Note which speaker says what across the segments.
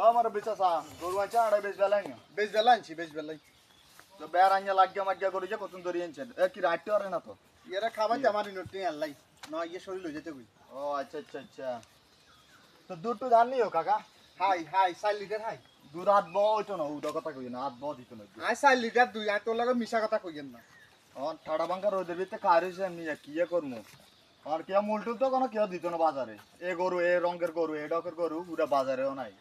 Speaker 1: আমার বেচাসা গরু আনছে আড়াই বেশ বেলাই না
Speaker 2: বেশ বেলা আনছি বেশ বেলাই
Speaker 1: তো বেড় আনিয়া লাগিয়া মাগিয়া করি যে কতদিন ধরে আনছেন এ কি রাখতে পারে না তো
Speaker 2: এরা খাবাইতে আমার ইনটি আল্লাহ না ইয়ে শরীর লই যেতে কই
Speaker 1: ও আচ্ছা আচ্ছা আচ্ছা তো দুধ তো ধান নিও কাকা
Speaker 2: হাই হাই 4 লিটার হাই
Speaker 1: দুধ হাত বউ হইতো না উদা কথা কই না হাত বউ দিত না
Speaker 2: আই 4 লিটার দুই আই তোর লাগে মিছা কথা কইেন না
Speaker 1: আমার ঠাড়া বাঙ্কা রোদের ভিতরে খাই রয়েছে এমনি কি করবো আর কেউ মুলটুল তো কোনো কেউ দিত না বাজারে এ গরু এ রঙের গরু এ ডকের গরু পুরা বাজারেও নাই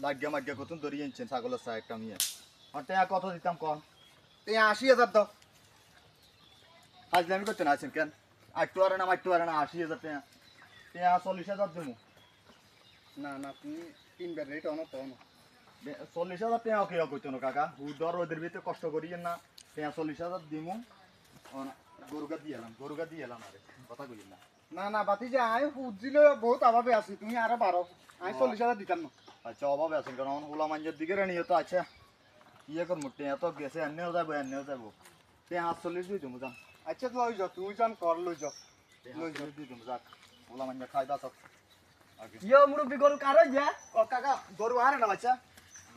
Speaker 1: লাগিয়া মাগিয়া কতদিন ধরে আনছেন ছাগলের সাইডটা নিয়ে আর টেয়া কত দিতাম কন
Speaker 2: এই 80,000 দাও
Speaker 1: হাজলামি করতে না আছেন কেন একটু আরে না 80,000 টেয়া টেয়া 40,000 দেবো
Speaker 2: না না তুমি তিনবার রেট অন তো অন
Speaker 1: 40,000 টেয়া কেউ করতো না কাকা উদর ওদের ভিতরে কষ্ট করিয়েন না টেয়া 40,000 দিমু গরুকা দিয়ে এলাম আরে কথা কইেন না
Speaker 2: না না বাতি যে আই ফুজিল বহুত অভাবে আছি তুমি আরো 12 আই 40,000 দিতাম না
Speaker 1: আচ্ছা অভাবে আছেন কারণ ওলা মাঞ্জের দিকে রানিও তো আচ্ছা ইয়ে করবো টেয়া তো গেছে এনেও যাবো টেয়া 40 দিয়ে দেবো যান
Speaker 2: আচ্ছা লই যাও তুমি জান কর লই যাও
Speaker 1: লই যাও দিয়ে দেবো যাক ওলা মাঞ্জা খাই দা সব আগে
Speaker 3: ইয়ো মুরব্বি গরু কারো যে
Speaker 1: ও কাকা গরু আরে না বাচ্চা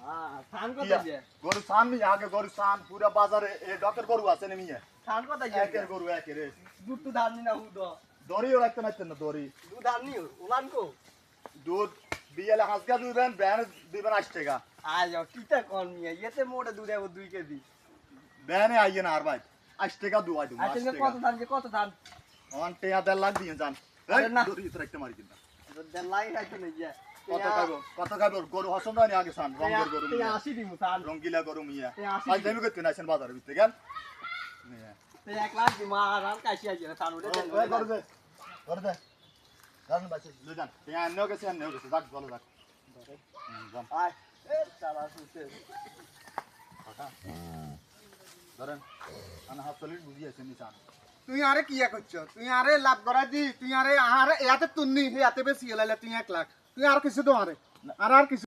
Speaker 3: হ্যাঁ থান কত
Speaker 1: ইয়া,
Speaker 3: যে
Speaker 1: গরু সান মি আগে গরু সান পুরা বাজারে এ ডকের গরু আছে নে মিয়া
Speaker 3: থান কত যে
Speaker 1: একের গরু একের
Speaker 3: দুধ তো ধান নি না হুদ
Speaker 1: দড়িও রাখতে নাইতেন না দড়ি
Speaker 3: দুধ ধান নি উলান কো
Speaker 1: দুধ বিয়েলে হাঁসকা দিবেন ব্যান দিবেন 8 টাকা
Speaker 3: আয় যাও কিটা কোন নিয়ে এতে মোটে দুধ আবো 2 কেজি
Speaker 1: ব্যানে আইয়ে না আর ভাই 8 টাকা দুয়াই দিমু
Speaker 3: আচ্ছা
Speaker 1: 8
Speaker 3: কত
Speaker 1: টাকা
Speaker 3: ধান যে কত ধান
Speaker 1: অন টেয়া 1.5 লাখ দিয়ে যান
Speaker 3: আরে না।
Speaker 1: দড়ি তো রাখতে মারি কিন্তু
Speaker 3: দেন লাই রাখতে নেই যে
Speaker 1: কত খাইব গরু হসন না আগে সান রঙের গরু
Speaker 3: তে
Speaker 1: মিয়া
Speaker 3: 80 দিমু থান
Speaker 1: রঙ্গিলা গরু মিয়া
Speaker 3: তে 80
Speaker 1: আজ আমি করতে নাইছেন বাজারে ভিতরে কেন
Speaker 3: তে 1 লাখ দিমু আর আর কাশি আছে থান ওটা দেন
Speaker 1: ওই করে দে জান বাচ্চা লই যান তে আন্নেও গেছে যাক ভালো যাক যান
Speaker 3: আয় এ চালা সুসে
Speaker 1: কাকা ধরেন আনা হাত তলির বুঝি আছে নিচান
Speaker 2: তুই আরে কিয়া করছ তুই আরে লাভ করা দি তুই আরে আরে ইয়াতে তুন্নি ইয়াতে বেশি গেলালে তুই 1 লাখ তুই আর কিছু তো আরে আর কিছু